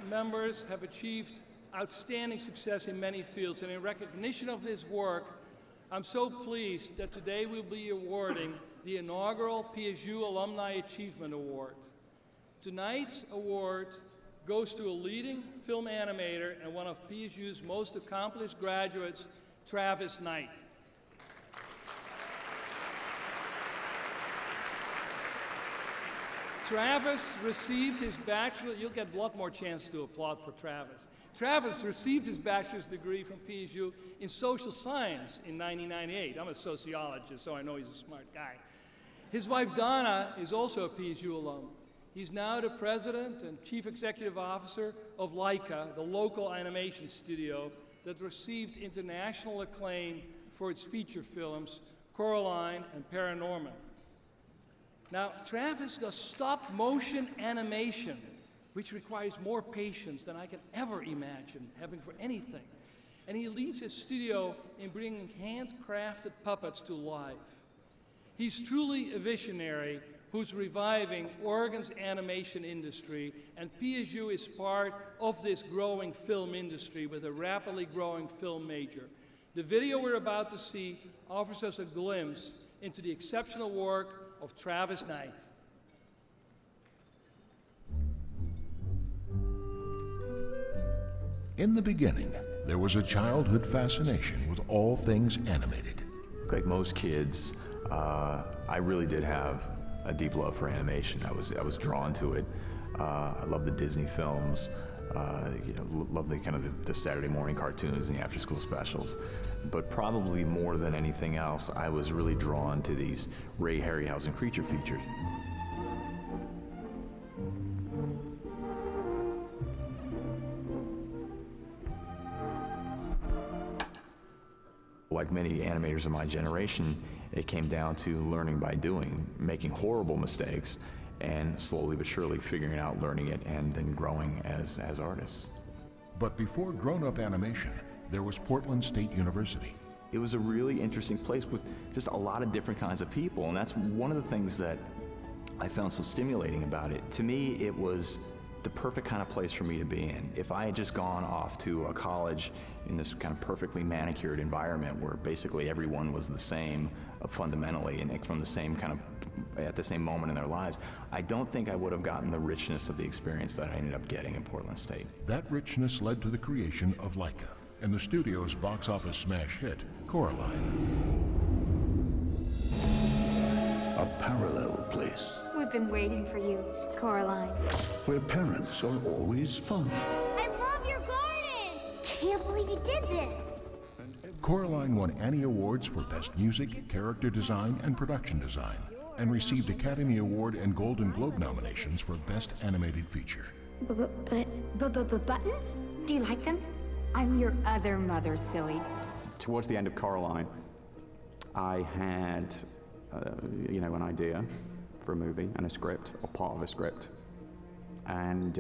members have achieved outstanding success in many fields, and in recognition of this work, I'm so pleased that today we'll be awarding the inaugural PSU Alumni Achievement Award. Tonight's award goes to a leading film animator and one of PSU's most accomplished graduates, Travis Knight. Travis received his bachelor's, you'll get a lot more chance to applaud for Travis. Travis received his bachelor's degree from PSU in social science in 1998. I'm a sociologist, so I know he's a smart guy. His wife Donna is also a PSU alum. He's now the president and chief executive officer of Laika, the local animation studio that received international acclaim for its feature films, Coraline and Paranorman. Now, Travis does stop-motion animation, which requires more patience than I can ever imagine having for anything. And he leads his studio in bringing handcrafted puppets to life. He's truly a visionary who's reviving Oregon's animation industry, and PSU is part of this growing film industry with a rapidly growing film major. The video we're about to see offers us a glimpse into the exceptional work of Travis Knight. In the beginning, there was a childhood fascination with all things animated. Like most kids, I really did have a deep love for animation. I was drawn to it. I love the Disney films. Love the kind of the Saturday morning cartoons and the after-school specials. But probably more than anything else, I was really drawn to these Ray Harryhausen creature features. Like many animators of my generation, it came down to learning by doing, making horrible mistakes, and slowly but surely figuring out, learning it, and then growing as artists. But before grown-up animation, there was Portland State University. It was a really interesting place with just a lot of different kinds of people, and that's one of the things that I found so stimulating about it. To me, it was the perfect kind of place for me to be in. If I had just gone off to a college in this kind of perfectly manicured environment where basically everyone was the same fundamentally and from the same kind of at the same moment in their lives, I don't think I would have gotten the richness of the experience that I ended up getting in Portland State. That richness led to the creation of Laika and the studio's box office smash hit, Coraline. A parallel place. We've been waiting for you, Coraline. Where parents are always fun. I love your garden! Can't believe you did this! Coraline won Annie Awards for Best Music, Character Design, and Production Design, and received Academy Award and Golden Globe nominations for Best Animated Feature. Buttons? Do you like them? I'm your other mother, silly. Towards the end of Coraline, I had, an idea for a movie and a script, or part of a script. And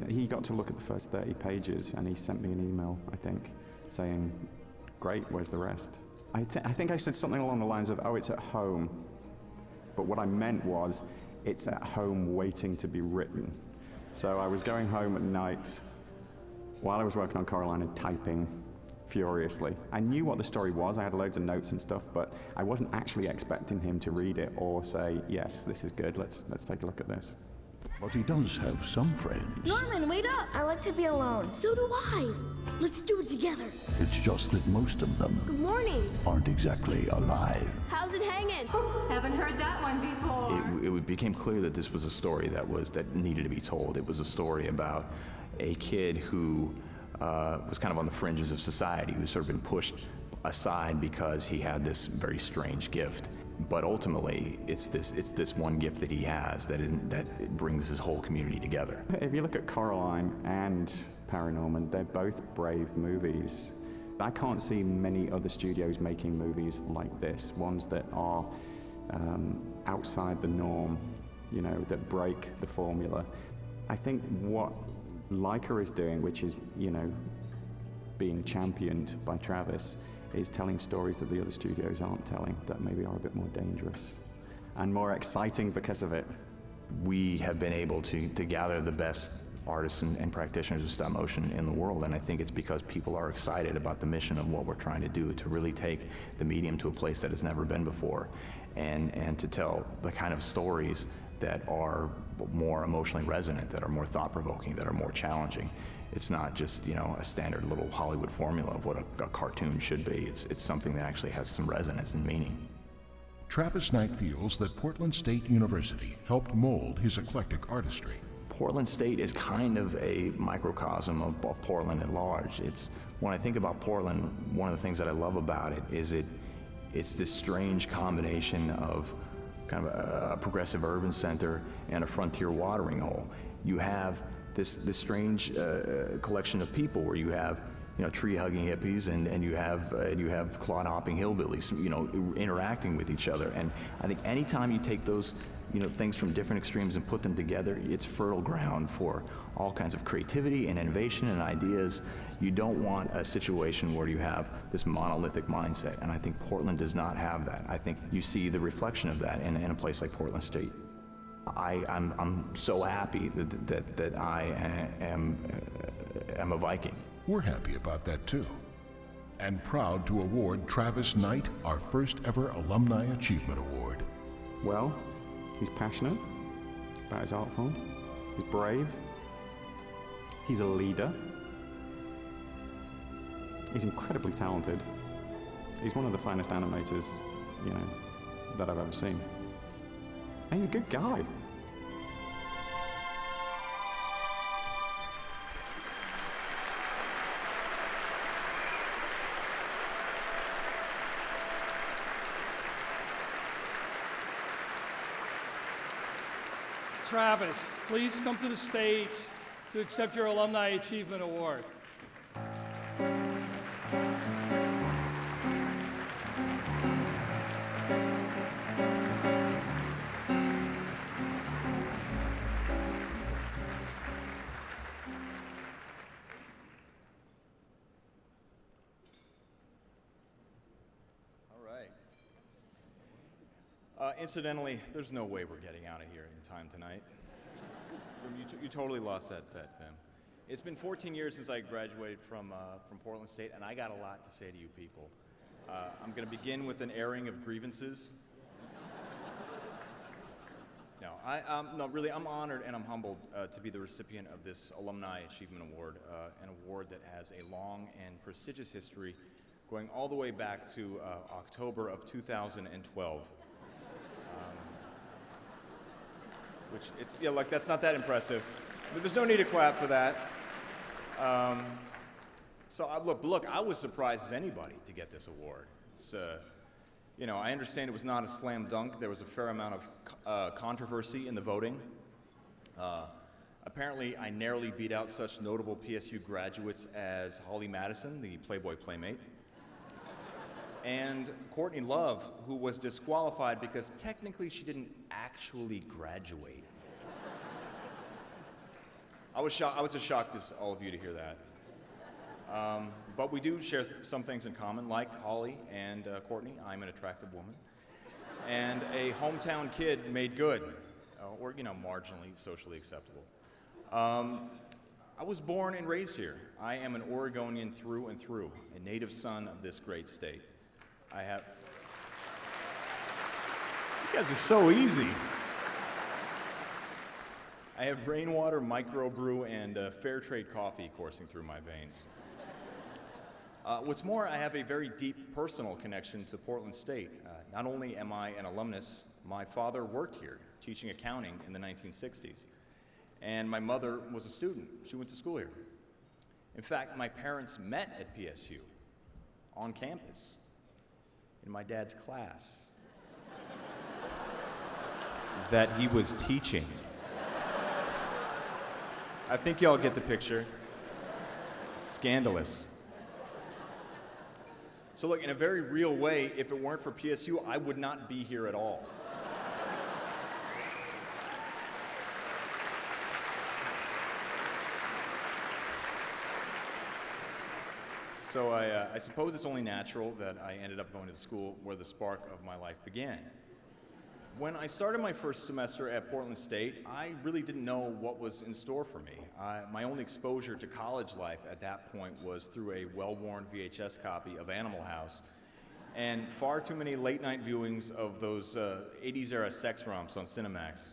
he got to look at the first 30 pages and he sent me an email, I think, saying, great, where's the rest? I think I said something along the lines of, oh, it's at home. But what I meant was, it's at home waiting to be written. So I was going home at night while I was working on Coraline and typing furiously. I knew what the story was, I had loads of notes and stuff, but I wasn't actually expecting him to read it or say, yes, this is good, let's take a look at this. But he does have some friends. Norman, wait up! I like to be alone. So do I! Let's do it together. It's just that most of them Good morning. aren't exactly alive. How's it hanging? Haven't heard that one before. It became clear that this was a story that needed to be told. It was a story about a kid who was kind of on the fringes of society, who's sort of been pushed aside because he had this very strange gift. But ultimately, it's this one gift that he has that it brings his whole community together. If you look at Coraline and Paranorman, they're both brave movies. I can't see many other studios making movies like this, ones that are outside the norm, that break the formula. I think what Laika is doing, which is, being championed by Travis, is telling stories that the other studios aren't telling, that maybe are a bit more dangerous and more exciting because of it. we have been able to gather the best artists and practitioners of stop motion in the world, and I think it's because people are excited about the mission of what we're trying to do, to really take the medium to a place that it's never been before, and to tell the kind of stories that are more emotionally resonant, that are more thought-provoking, that are more challenging. It's not just, you know, a standard little Hollywood formula of what a cartoon should be. It's something that actually has some resonance and meaning. Travis Knight feels that Portland State University helped mold his eclectic artistry. Portland State is kind of a microcosm of Portland at large. When I think about Portland, one of the things that I love about it is it's this strange combination of kind of a progressive urban center and a frontier watering hole. You have this strange collection of people where you have, you know, tree-hugging hippies and you have clod-hopping hillbillies, you know, interacting with each other. And I think anytime you take those, you know, things from different extremes and put them together, it's fertile ground for all kinds of creativity and innovation and ideas. You don't want a situation where you have this monolithic mindset, and I think Portland does not have that. I think you see the reflection of that in a place like Portland State. I'm so happy that I am a Viking. We're happy about that too, and proud to award Travis Knight our first ever Alumni Achievement Award. Well, he's passionate about his art form. He's brave. He's a leader. He's incredibly talented. He's one of the finest animators, you know, that I've ever seen. And he's a good guy. Travis, please come to the stage to accept your Alumni Achievement Award. Incidentally, there's no way we're getting out of here in time tonight. You totally lost that bet, Pim. It's been 14 years since I graduated from Portland State, and I got a lot to say to you people. I'm going to begin with an airing of grievances. No, really, I'm honored and I'm humbled to be the recipient of this Alumni Achievement Award, an award that has a long and prestigious history going all the way back to October of 2012. Like, that's not that impressive, but there's no need to clap for that. Look, I was surprised as anybody to get this award. It's, I understand it was not a slam dunk. There was a fair amount of controversy in the voting. Apparently, I narrowly beat out such notable PSU graduates as Holly Madison, the Playboy Playmate, and Courtney Love, who was disqualified because technically she didn't actually graduate. I was as shocked as all of you to hear that. But we do share some things in common, like Holly and Courtney. I'm an attractive woman. And a hometown kid made good, or marginally socially acceptable. I was born and raised here. I am an Oregonian through and through, a native son of this great state. You guys are so easy. I have rainwater, microbrew, and fair trade coffee coursing through my veins. What's more, I have a very deep personal connection to Portland State. Not only am I an alumnus, my father worked here, teaching accounting in the 1960s. And my mother was a student. She went to school here. In fact, my parents met at PSU, on campus, in my dad's class that he was teaching. I think y'all get the picture. Scandalous. So look, in a very real way, if it weren't for PSU, I would not be here at all. So I suppose it's only natural that I ended up going to the school where the spark of my life began. When I started my first semester at Portland State, I really didn't know what was in store for me. My only exposure to college life at that point was through a well-worn VHS copy of Animal House and far too many late-night viewings of those 80s-era sex romps on Cinemax.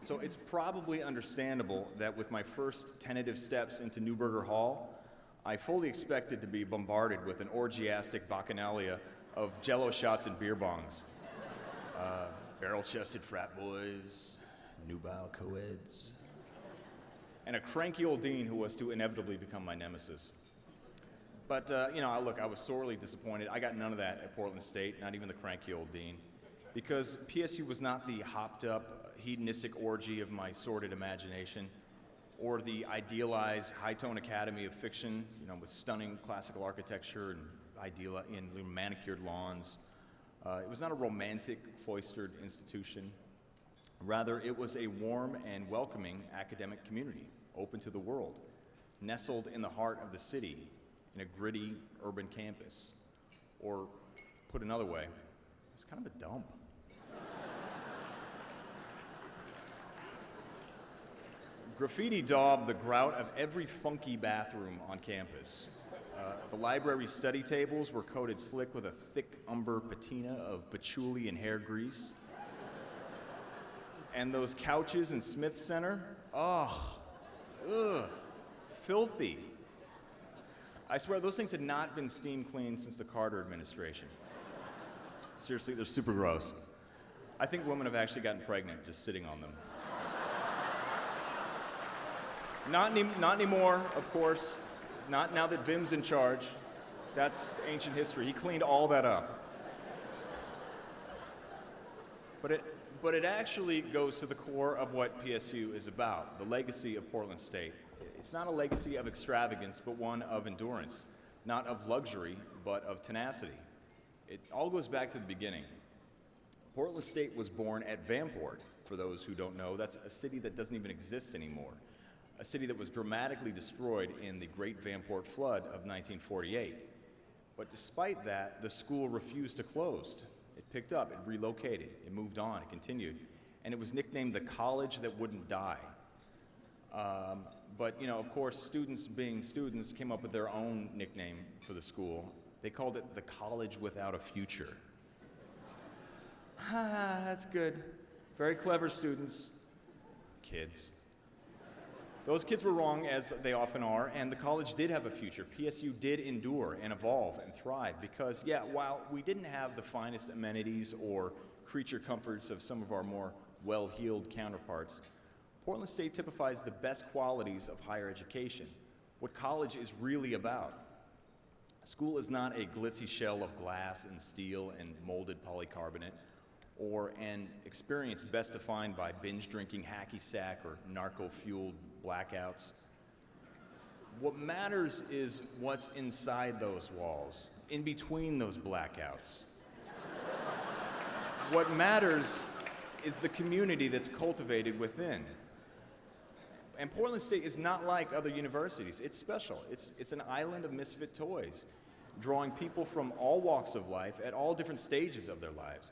So it's probably understandable that with my first tentative steps into Newburger Hall, I fully expected to be bombarded with an orgiastic bacchanalia of Jell-O shots and beer bongs. Barrel-chested frat boys, nubile co-eds, and a cranky old dean who was to inevitably become my nemesis. But, look, I was sorely disappointed. I got none of that at Portland State, not even the cranky old dean, because PSU was not the hopped-up, hedonistic orgy of my sordid imagination, or the idealized high-tone academy of fiction, with stunning classical architecture and manicured lawns. It was not a romantic, cloistered institution. Rather, it was a warm and welcoming academic community, open to the world, nestled in the heart of the city, in a gritty urban campus. Or, put another way, it's kind of a dump. Graffiti daubed the grout of every funky bathroom on campus. The library study tables were coated slick with a thick umber patina of patchouli and hair grease. And those couches in Smith Center, filthy. I swear those things had not been steam cleaned since the Carter administration. Seriously, they're super gross. I think women have actually gotten pregnant just sitting on them. Not anymore, of course. Not now that Vim's in charge. That's ancient history. He cleaned all that up. But it actually goes to the core of what PSU is about, the legacy of Portland State. It's not a legacy of extravagance, but one of endurance. Not of luxury, but of tenacity. It all goes back to the beginning. Portland State was born at Vanport, for those who don't know. That's a city that doesn't even exist anymore. A city that was dramatically destroyed in the Great Vanport Flood of 1948. But despite that, the school refused to close. It picked up, it relocated, it moved on, it continued, and it was nicknamed the college that wouldn't die. But of course, students being students came up with their own nickname for the school. They called it the college without a future. That's good. Very clever students. Kids. Those kids were wrong, as they often are, and the college did have a future. PSU did endure and evolve and thrive because, while we didn't have the finest amenities or creature comforts of some of our more well-heeled counterparts, Portland State typifies the best qualities of higher education, what college is really about. School is not a glitzy shell of glass and steel and molded polycarbonate, or an experience best defined by binge-drinking hacky sack or narco-fueled blackouts. What matters is what's inside those walls, in between those blackouts. What matters is the community that's cultivated within. And Portland State is not like other universities. It's special. It's an island of misfit toys, drawing people from all walks of life at all different stages of their lives.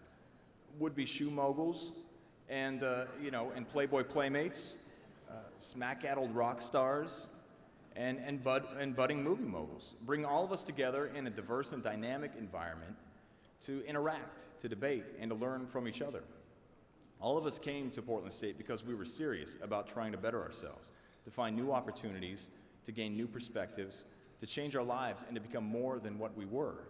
Would-be shoe moguls, and Playboy playmates, smack-addled rock stars, and budding movie moguls. Bring all of us together in a diverse and dynamic environment to interact, to debate, and to learn from each other. All of us came to Portland State because we were serious about trying to better ourselves, to find new opportunities, to gain new perspectives, to change our lives, and to become more than what we were.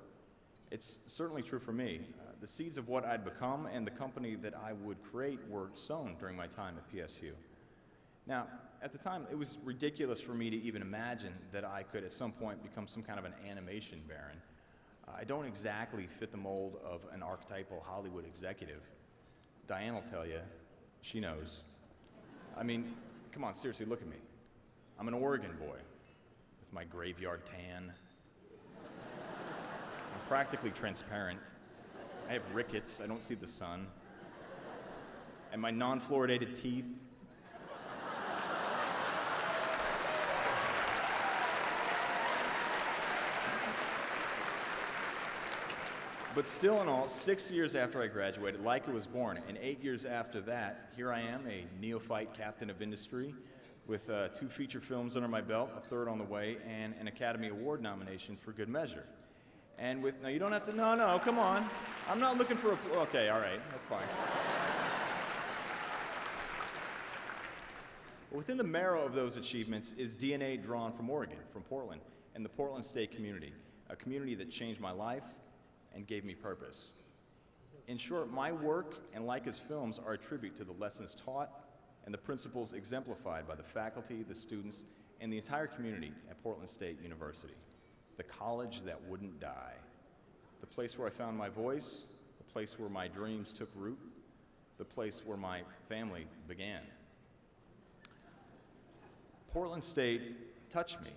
It's certainly true for me. The seeds of what I'd become and the company that I would create were sown during my time at PSU. Now, at the time, it was ridiculous for me to even imagine that I could at some point become some kind of an animation baron. I don't exactly fit the mold of an archetypal Hollywood executive. Diane will tell you, she knows. I mean, come on, seriously, look at me. I'm an Oregon boy with my graveyard tan. I'm practically transparent. I have rickets, I don't see the sun. And my non-fluoridated teeth. But still in all, 6 years after I graduated, Leica was born, and 8 years after that, here I am, a neophyte captain of industry, with 2 feature films under my belt, a third on the way, and an Academy Award nomination for Good Measure. And with, no, you don't have to, no, come on. I'm not looking for a, okay, all right, that's fine. Within the marrow of those achievements is DNA drawn from Oregon, from Portland, and the Portland State community, a community that changed my life and gave me purpose. In short, my work and Leica's films are a tribute to the lessons taught and the principles exemplified by the faculty, the students, and the entire community at Portland State University, the college that wouldn't die, the place where I found my voice, the place where my dreams took root, the place where my family began. Portland State touched me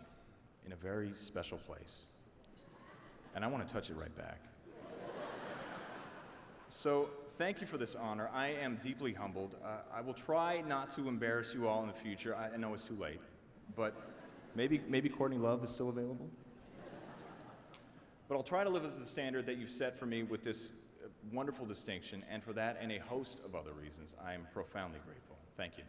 in a very special place, and I want to touch it right back. So thank you for this honor. I am deeply humbled. I will try not to embarrass you all in the future. I know it's too late, but maybe Courtney Love is still available? But I'll try to live up to the standard that you've set for me with this wonderful distinction, and for that and a host of other reasons, I am profoundly grateful. Thank you.